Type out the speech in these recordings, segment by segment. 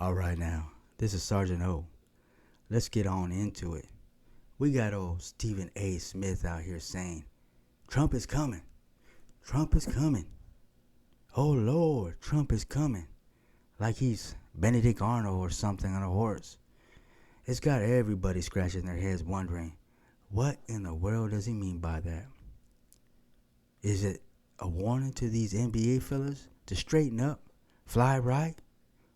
All right, now, this is Sergeant O. Let's get on into it. We got old Stephen A. Smith out here saying, Trump is coming. Trump is coming. Oh, Lord, Trump is coming. Like he's Benedict Arnold or something on a horse. It's got everybody scratching their heads wondering, what in the world does he mean by that? Is it a warning to these NBA fellas to straighten up, fly right,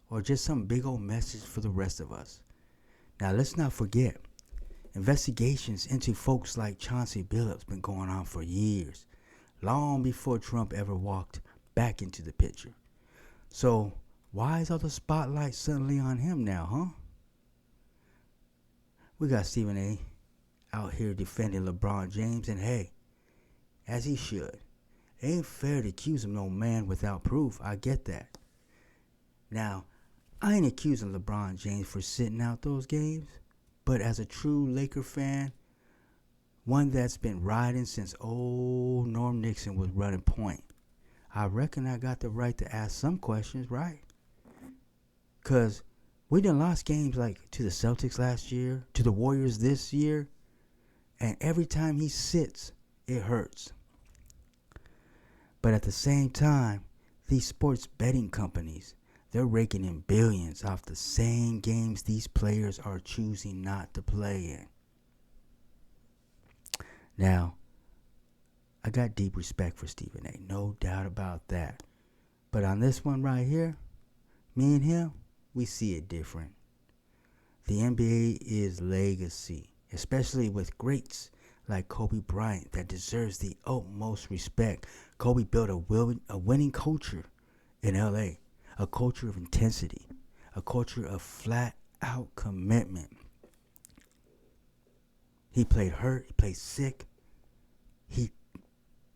or just some big old message for the rest of us? Now, let's not forget, investigations into folks like Chauncey Billups been going on for years, long before Trump ever walked back into the picture. So, why is all the spotlight suddenly on him now, huh? We got Stephen A. out here defending LeBron James, and hey, as he should. It ain't fair to accuse him no man without proof. I get that. Now, I ain't accusing LeBron James for sitting out those games, but as a true Laker fan, one that's been riding since old Norm Nixon was running point, I reckon I got the right to ask some questions, right? Because we done lost games like to the Celtics last year, to the Warriors this year, and every time he sits, it hurts. But at the same time, these sports betting companies, they're raking in billions off the same games these players are choosing not to play in. Now, I got deep respect for Stephen A. No doubt about that. But on this one right here, me and him, we see it different. The NBA is legacy, especially with greats like Kobe Bryant that deserves the utmost respect. Kobe built a winning culture in LA, a culture of intensity, a culture of flat out commitment. He played hurt, he played sick. He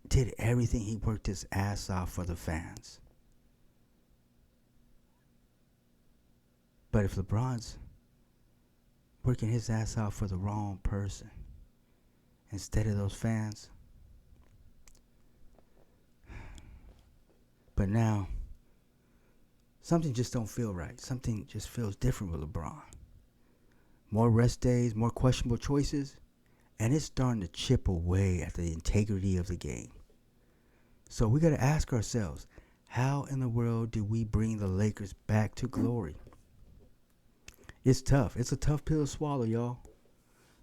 did everything. He worked his ass off for the fans. But if LeBron's working his ass off for the wrong person instead of those fans, but now something just don't feel right. Something just feels different with LeBron. More rest days, more questionable choices, and it's starting to chip away at the integrity of the game. So we got to ask ourselves, how in the world do we bring the Lakers back to glory? It's tough. It's a tough pill to swallow, y'all.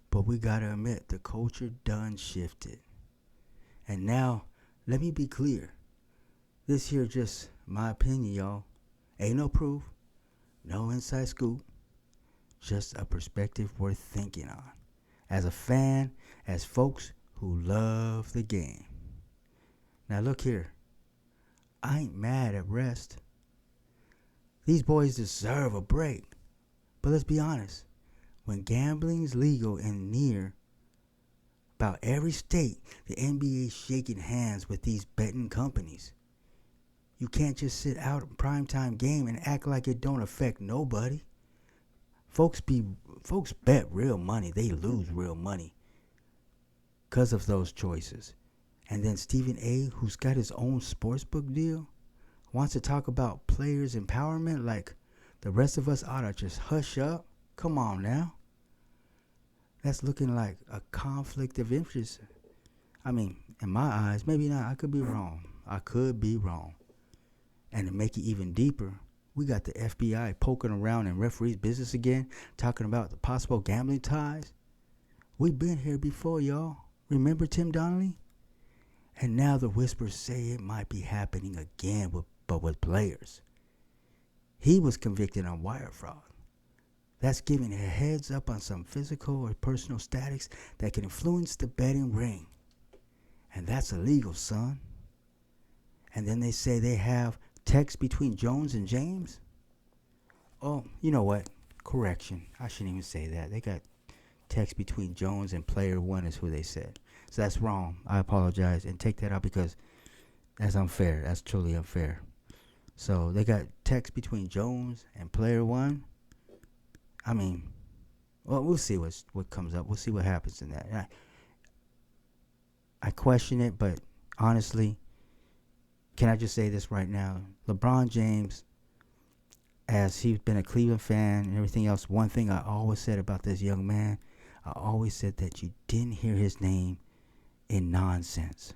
But we got to admit, the culture done shifted. And now, let me be clear. This here just my opinion, y'all. Ain't no proof, no inside scoop, just a perspective worth thinking on. As a fan, as folks who love the game. Now look here, I ain't mad at rest. These boys deserve a break. But let's be honest, when gambling's legal in near about every state, the NBA is shaking hands with these betting companies. You can't just sit out a primetime game and act like it don't affect nobody. Folks bet real money. They lose real money because of those choices. And then Stephen A., who's got his own sportsbook deal, wants to talk about players' empowerment like the rest of us ought to just hush up. Come on now. That's looking like a conflict of interest. I mean, in my eyes, maybe not. I could be wrong. And to make it even deeper, we got the FBI poking around in referees' business again, talking about the possible gambling ties. We've been here before, y'all. Remember Tim Donnelly? And now the whispers say it might be happening again, but with players. He was convicted on wire fraud. That's giving a heads up on some physical or personal statics that can influence the betting ring. And that's illegal, son. And then they say they have text between Jones and James. Oh, you know what? Correction. I shouldn't even say that. They got text between Jones and player one is who they said. So that's wrong. I apologize and take that out because that's unfair. That's truly unfair. So they got text between Jones and player one. I mean, well, we'll see what comes up. We'll see what happens in that. I question it, but honestly, can I just say this right now? LeBron James as he's been a Cleveland fan and everything else, one thing I always said about this young man, I always said that you didn't hear his name in nonsense.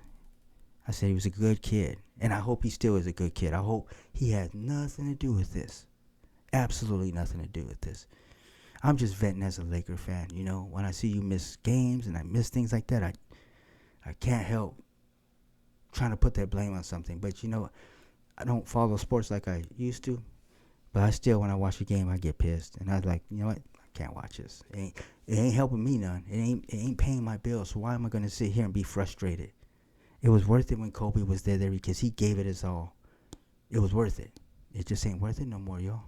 I said he was a good kid, and I hope he still is a good kid. I hope he has nothing to do with this. Absolutely nothing to do with this. I'm just venting as a Laker fan. You know, when I see you miss games and I miss things like that, I can't help trying to put that blame on something. But, you know, I don't follow sports like I used to. But I still, when I watch a game, I get pissed. And I was like, you know what? I can't watch this. It ain't helping me none. It ain't paying my bills. So why am I going to sit here and be frustrated? It was worth it when Kobe was there because he gave it his all. It was worth it. It just ain't worth it no more, y'all.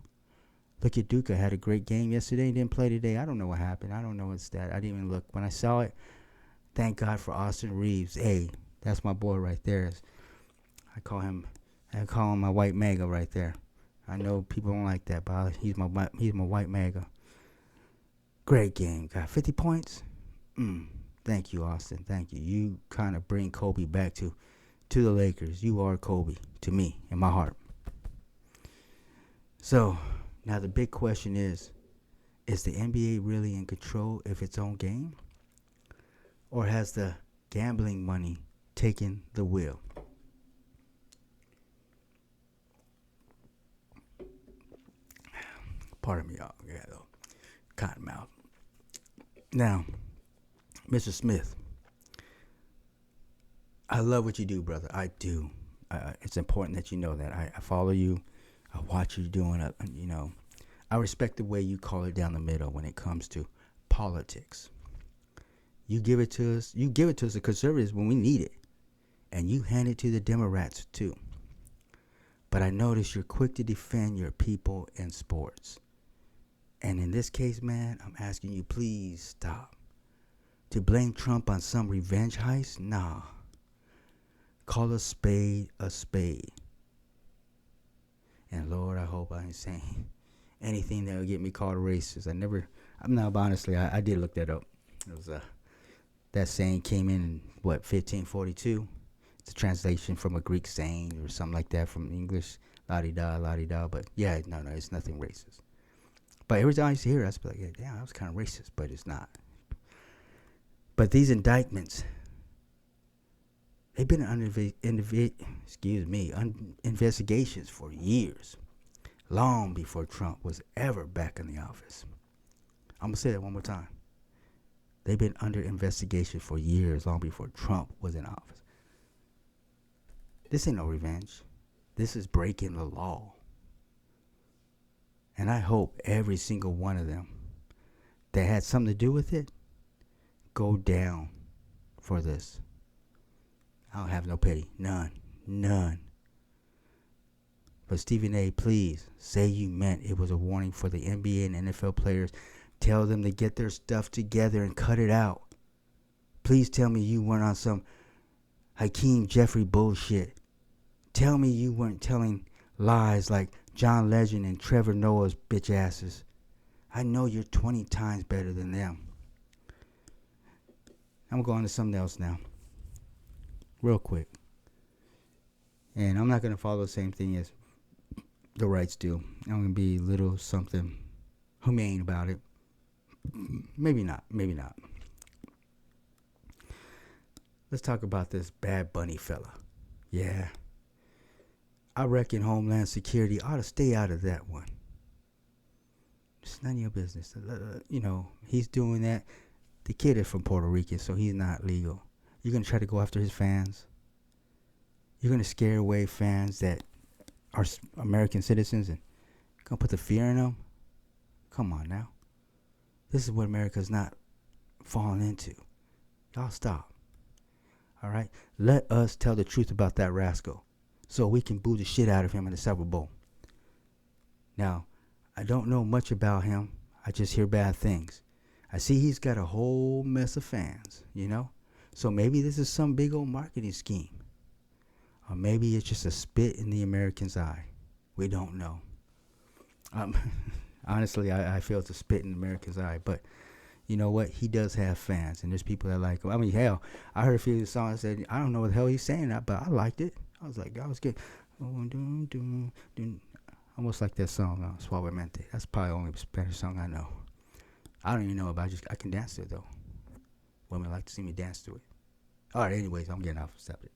Look at Duka. Had a great game yesterday. Didn't play today. I don't know what happened. I don't know what's that. I didn't even look. When I saw it, thank God for Austin Reeves. Hey, that's my boy right there. I call him my white mega right there. I know people don't like that, but he's my white mega. Great game. Got 50 points. Thank you, Austin. Thank you. You kind of bring Kobe back to the Lakers. You are Kobe to me in my heart. So now the big question is the NBA really in control of its own game? Or has the gambling money taken the wheel? Pardon me, y'all. Yeah, cotton mouth. Now, Mr. Smith, I love what you do, brother. I do. It's important that you know that. I follow you. I watch you doing it. You know, I respect the way you call it down the middle when it comes to politics. You give it to us. You give it to us, the conservatives, when we need it, and you hand it to the Democrats too. But I notice you're quick to defend your people in sports. And in this case, man, I'm asking you, please stop. To blame Trump on some revenge heist? Nah. Call a spade a spade. And Lord, I hope I ain't saying anything that will get me called a racist. Honestly, I did look that up. It was that saying came in 1542. It's a translation from a Greek saying or something like that from English. La-di-da, la-di-da. But yeah, no, it's nothing racist. But every time I used to hear it, I was like, yeah, damn, that was kind of racist, but it's not. But these indictments, they've been under investigations for years, long before Trump was ever back in the office. I'm going to say that one more time. They've been under investigation for years, long before Trump was in office. This ain't no revenge. This is breaking the law. And I hope every single one of them that had something to do with it go down for this. I don't have no pity. None. But Stephen A., please say you meant it was a warning for the NBA and NFL players. Tell them to get their stuff together and cut it out. Please tell me you weren't on some Hakeem Jeffrey bullshit. Tell me you weren't telling lies like John Legend and Trevor Noah's bitch asses. I know you're 20 times better than them. I'm going to something else now. Real quick. And I'm not going to follow the same thing as the rights do. I'm going to be a little something humane about it. Maybe not. Let's talk about this Bad Bunny fella. Yeah. I reckon Homeland Security ought to stay out of that one. It's none of your business. You know, he's doing that. The kid is from Puerto Rico, so he's not legal. You're going to try to go after his fans. You're going to scare away fans that are American citizens and going to put the fear in them. Come on now. This is what America's not falling into. Y'all stop. All right? Let us tell the truth about that rascal so we can boo the shit out of him in the Super Bowl. Now, I don't know much about him. I just hear bad things. I see he's got a whole mess of fans, you know? So maybe this is some big old marketing scheme. Or maybe it's just a spit in the American's eye. We don't know. Honestly, I feel it's a spit in the American's eye. But you know what? He does have fans. And there's people that like him. I mean, hell, I heard a few of the songs that I don't know what the hell he's saying, but I liked it. I was like, that was good. I'm Almost like that song, Suavemente. That's probably the only Spanish song I know. I don't even know about it. I can dance to it, though. Women like to see me dance to it. All right, anyways, I'm getting off the subject.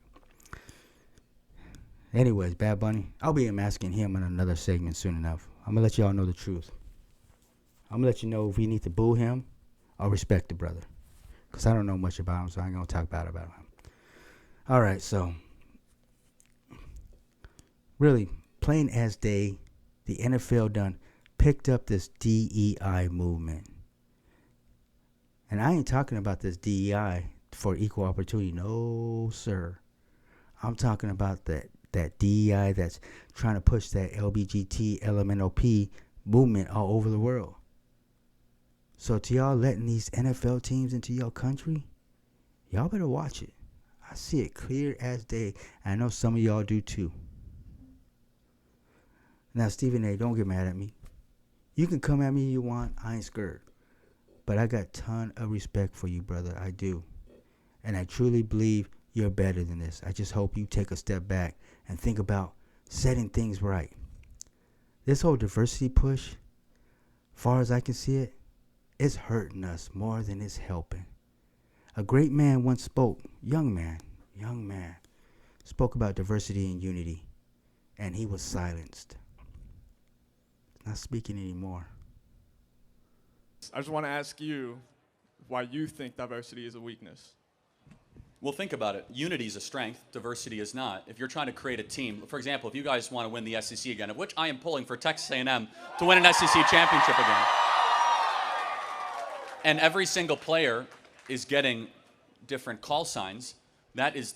Anyways, Bad Bunny, I'll be asking him in another segment soon enough. I'm going to let y'all know the truth. I'm going to let you know if we need to boo him or respect the brother. Because I don't know much about him, so I ain't going to talk bad about him. All right, so really, plain as day, the NFL done picked up this DEI movement. And I ain't talking about this DEI for equal opportunity. No, sir. I'm talking about that DEI that's trying to push that LBGT, LMNOP movement all over the world. So to y'all letting these NFL teams into your country, y'all better watch it. I see it clear as day. And I know some of y'all do too. Now, Stephen A., don't get mad at me. You can come at me if you want. I ain't scared. But I got a ton of respect for you, brother. I do. And I truly believe you're better than this. I just hope you take a step back and think about setting things right. This whole diversity push, far as I can see it, it's hurting us more than it's helping. A great man once spoke, young man, spoke about diversity and unity, and he was silenced. Not speaking anymore. I just want to ask you why you think diversity is a weakness. Well, think about it. Unity is a strength. Diversity is not. If you're trying to create a team, for example, if you guys want to win the SEC again, of which I am pulling for Texas A&M to win an SEC championship again, and every single player is getting different call signs, that is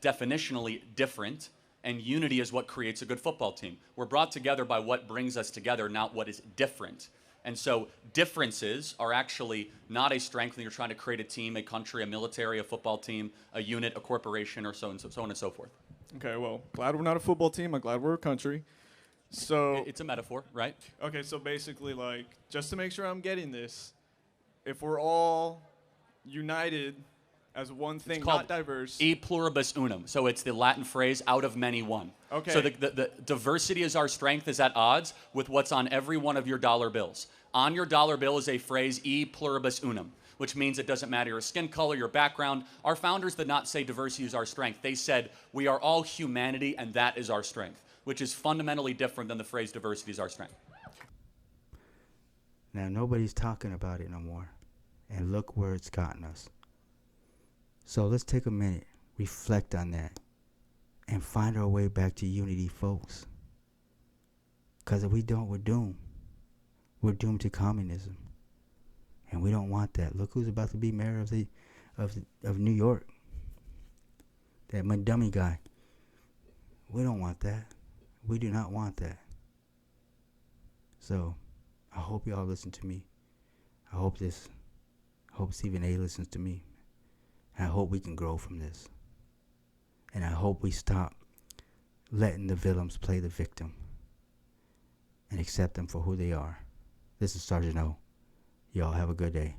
definitionally different, and unity is what creates a good football team. We're brought together by what brings us together, not what is different. And so differences are actually not a strength when you're trying to create a team, a country, a military, a football team, a unit, a corporation, or so on and so forth. Okay, well, glad we're not a football team. I'm glad we're a country. So It's a metaphor, right? okay, so basically, like, just to make sure I'm getting this, if we're all united as one thing, It's called not diverse. E pluribus unum. So it's the Latin phrase, out of many one. Okay. So the diversity is our strength is at odds with what's on every one of your dollar bills. On your dollar bill is a phrase, E pluribus unum, which means it doesn't matter your skin color, your background. Our founders did not say diversity is our strength. They said we are all humanity and that is our strength, which is fundamentally different than the phrase diversity is our strength. Now, nobody's talking about it no more. And look where it's gotten us. So let's take a minute, reflect on that, and find our way back to unity, folks. Because if we don't, we're doomed. We're doomed to communism. And we don't want that. Look who's about to be mayor of New York. That Dummy guy. We don't want that. We do not want that. So, I hope y'all listen to me. I hope Stephen A. listens to me. I hope we can grow from this. And I hope we stop letting the villains play the victim and accept them for who they are. This is Sergeant O. Y'all have a good day.